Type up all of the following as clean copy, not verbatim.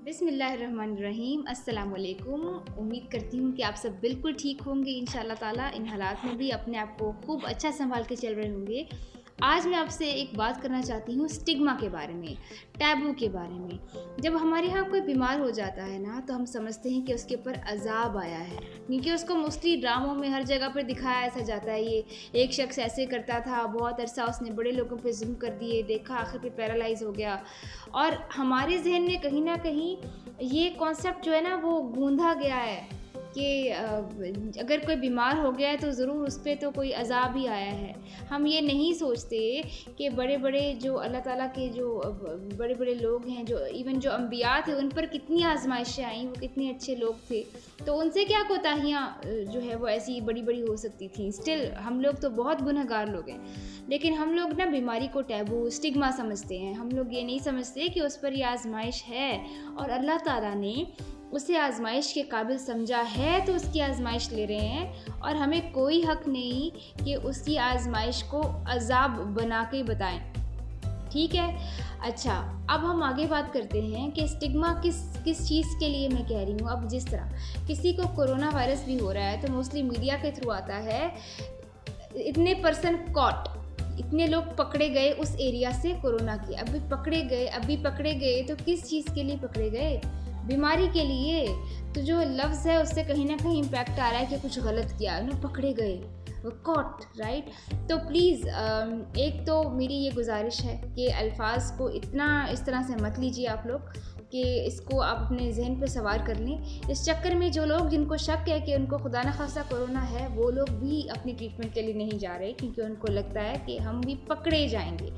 बिस्मिल्लाहिर्रहमानिर्रहीम। अस्सलाम वालेकुम। उम्मीद करती हूँ कि आप सब बिल्कुल ठीक होंगे इंशाअल्लाह ताला। इन हालात में भी अपने आप को खूब अच्छा संभाल के चल रहे होंगे। आज मैं आपसे एक बात करना चाहती हूँ स्टिग्मा के बारे में, टैबू के बारे में। जब हमारे यहाँ कोई बीमार हो जाता है ना, तो हम समझते हैं कि उसके ऊपर अज़ाब आया है, क्योंकि उसको मोस्टली ड्रामों में हर जगह पर दिखाया ऐसा जाता है। ये एक शख्स ऐसे करता था, बहुत अरसा उसने बड़े लोगों पे जुल्म कर दिए, देखा आखिर पे पैरालाइज हो गया। और हमारे जहन में कहीं ना कहीं ये कॉन्सेप्ट जो है ना, वो गूंधा गया है कि अगर कोई बीमार हो गया है तो ज़रूर उस पर तो कोई अज़ाब ही आया है। हम ये नहीं सोचते कि बड़े बड़े जो अल्लाह ताला के जो बड़े बड़े लोग हैं, जो इवन जो अम्बिया थे, उन पर कितनी आजमाइशें आई, वो कितने अच्छे लोग थे, तो उनसे क्या कोताहियाँ जो है वो ऐसी बड़ी बड़ी हो सकती थी। स्टिल हम लोग तो बहुत गुनहगार लोग हैं, लेकिन हम लोग ना बीमारी को टैबू स्टिग्मा समझते हैं। हम लोग ये नहीं समझते कि उस पर यह आजमाइश है और अल्लाह ताला ने उसे आजमाइश के काबिल समझा है, तो उसकी आजमाइश ले रहे हैं और हमें कोई हक नहीं कि उसकी आजमाइश को अजाब बना के बताएं। ठीक है, अच्छा, अब हम आगे बात करते हैं कि स्टिग्मा किस चीज़ के लिए मैं कह रही हूँ। अब जिस तरह किसी को कोरोना वायरस भी हो रहा है तो मोस्टली मीडिया के थ्रू आता है, इतने पर्सन कॉट, इतने लोग पकड़े गए उस एरिया से कोरोना के, अभी पकड़े गए तो किस चीज़ के लिए पकड़े गए? बीमारी के लिए। तो जो लफ्ज़ है उससे कहीं ना कहीं इम्पैक्ट आ रहा है कि कुछ गलत किया, उन्हें पकड़े गए, कॉट, राइट। तो प्लीज़ एक तो मेरी ये गुजारिश है कि अल्फाज को इतना इस तरह से मत लीजिए आप लोग कि इसको आप अपने जहन पे सवार कर लें। इस चक्कर में जो लोग जिनको शक है कि उनको खुदा न खासा कोरोना है, वो लोग भी अपनी ट्रीटमेंट के लिए नहीं जा रहे, क्योंकि उनको लगता है कि हम भी पकड़े जाएंगे।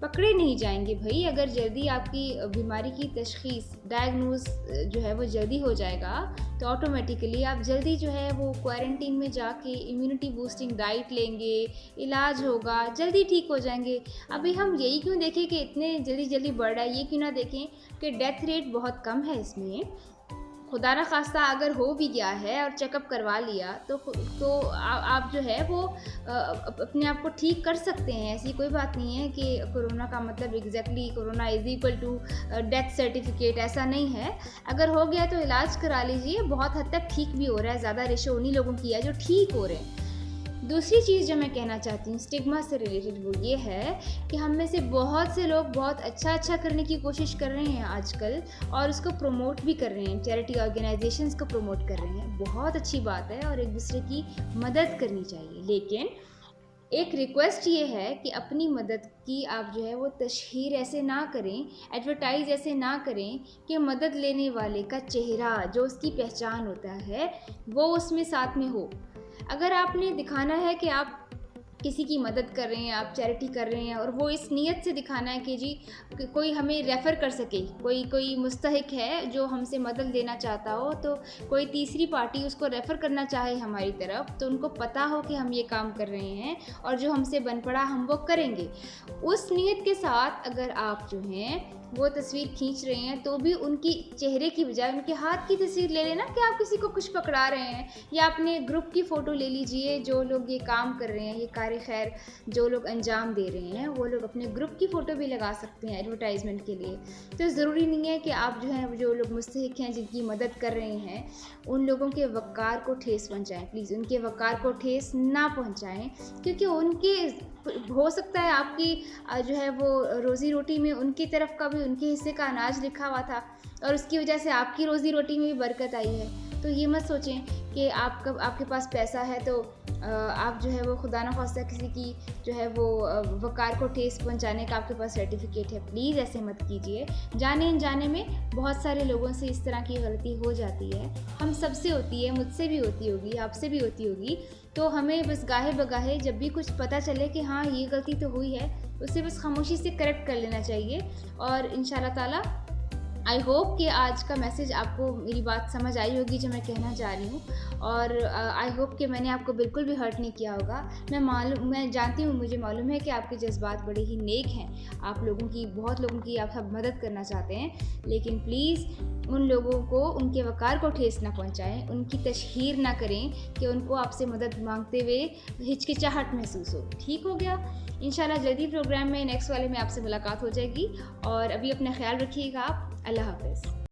पकड़े नहीं जाएंगे भाई। अगर जल्दी आपकी बीमारी की तशख़ीस, डायग्नोज जो है वो जल्दी हो जाएगा, तो ऑटोमेटिकली आप जल्दी जो है वो क्वारंटीन में जाके इम्यूनिटी बूस्टिंग डाइट लेंगे, इलाज होगा, जल्दी ठीक हो जाएंगे। अभी हम यही क्यों देखें कि इतने जल्दी बढ़ रहा है, ये क्यों ना देखें कि डेथ रेट बहुत कम है इसमें। खुदा न खास्ता अगर हो भी गया है और चेकअप करवा लिया तो आप जो है वो अपने आप को ठीक कर सकते हैं। ऐसी कोई बात नहीं है कि कोरोना का मतलब exactly corona is equal to death certificate, ऐसा नहीं है। अगर हो गया तो इलाज करा लीजिए, बहुत हद तक ठीक भी हो रहा है। ज़्यादा रेशो उन्हीं लोगों की है जो ठीक हो रहे हैं। दूसरी चीज़ जो मैं कहना चाहती हूँ स्टिग्मा से रिलेटेड, वो ये है कि हम में से बहुत से लोग बहुत अच्छा करने की कोशिश कर रहे हैं आजकल, और उसको प्रमोट भी कर रहे हैं, चैरिटी ऑर्गेनाइजेशंस को प्रमोट कर रहे हैं। बहुत अच्छी बात है और एक दूसरे की मदद करनी चाहिए, लेकिन एक रिक्वेस्ट ये है कि अपनी मदद की आप जो है वो तशहीर ऐसे ना करें, एडवर्टाइज ऐसे ना करें कि मदद लेने वाले का चेहरा, जो उसकी पहचान होता है, वो उसमें साथ में हो। अगर आपने दिखाना है कि आप किसी की मदद कर रहे हैं, आप चैरिटी कर रहे हैं, और वो इस नीयत से दिखाना है कि जी कोई हमें रेफ़र कर सके, कोई मुस्तहिक है जो हमसे मदद लेना चाहता हो, तो कोई तीसरी पार्टी उसको रेफ़र करना चाहे हमारी तरफ, तो उनको पता हो कि हम ये काम कर रहे हैं और जो हमसे बन पड़ा हम वो करेंगे। उस नीयत के साथ अगर आप जो हैं वो तस्वीर खींच रहे हैं, तो भी उनकी चेहरे की बजाय उनके हाथ की तस्वीर ले लेना कि आप किसी को कुछ पकड़ा रहे हैं, या अपने ग्रुप की फ़ोटो ले लीजिए। जो लोग ये काम कर रहे हैं, ये कार खैर जो लोग अंजाम दे रहे हैं, वो लोग अपने ग्रुप की फ़ोटो भी लगा सकते हैं एडवर्टाइजमेंट के लिए। तो ज़रूरी नहीं है कि आप जो है जो लोग मुस्तहिक हैं, जिनकी मदद कर रहे हैं, उन लोगों के वक़ार को ठेस पहुँचाएँ। प्लीज़ उनके वक़ार को ठेस ना पहुँचाएँ, क्योंकि उनके हो सकता है आपकी जो है वो रोज़ी रोटी में उनकी तरफ का भी, उनके हिस्से का अनाज लिखा हुआ था, और उसकी वजह से आपकी रोज़ी रोटी में भी बरकत आई है। तो ये मत सोचें कि आपके पास पैसा है तो आप जो है वो खुदा न खास्ता किसी की जो है वो वक़ार को ठेस पहुंचाने का आपके पास सर्टिफिकेट है। प्लीज़ ऐसे मत कीजिए। जाने अनजाने में बहुत सारे लोगों से इस तरह की गलती हो जाती है, हम सबसे होती है, मुझसे भी होती होगी, आपसे भी होती होगी। तो हमें बस गाहे बगाहे जब भी कुछ पता चले कि हाँ ये गलती तो हुई है, उसे बस खामोशी से करेक्ट कर लेना चाहिए। और इंशाल्लाह ताला आई होप कि आज का मैसेज आपको मेरी बात समझ आई होगी जो मैं कहना चाह रही हूँ, और आई होप कि मैंने आपको बिल्कुल भी हर्ट नहीं किया होगा। मैं जानती हूँ, मुझे मालूम है कि आपके जज्बात बड़े ही नेक हैं, आप लोगों की, बहुत लोगों की आप सब मदद करना चाहते हैं, लेकिन प्लीज़ उन लोगों को उनके वक़ार को ठेस ना पहुँचाएँ, उनकी तशहीर ना करें कि उनको आपसे मदद मांगते हुए हिचकिचाहट महसूस हो। ठीक हो गया? इंशाल्लाह जल्दी प्रोग्राम में नेक्स्ट वाले में आपसे मुलाकात हो जाएगी, और अभी अपना ख्याल रखिएगा आप। अल्लाह हाफ़िज़।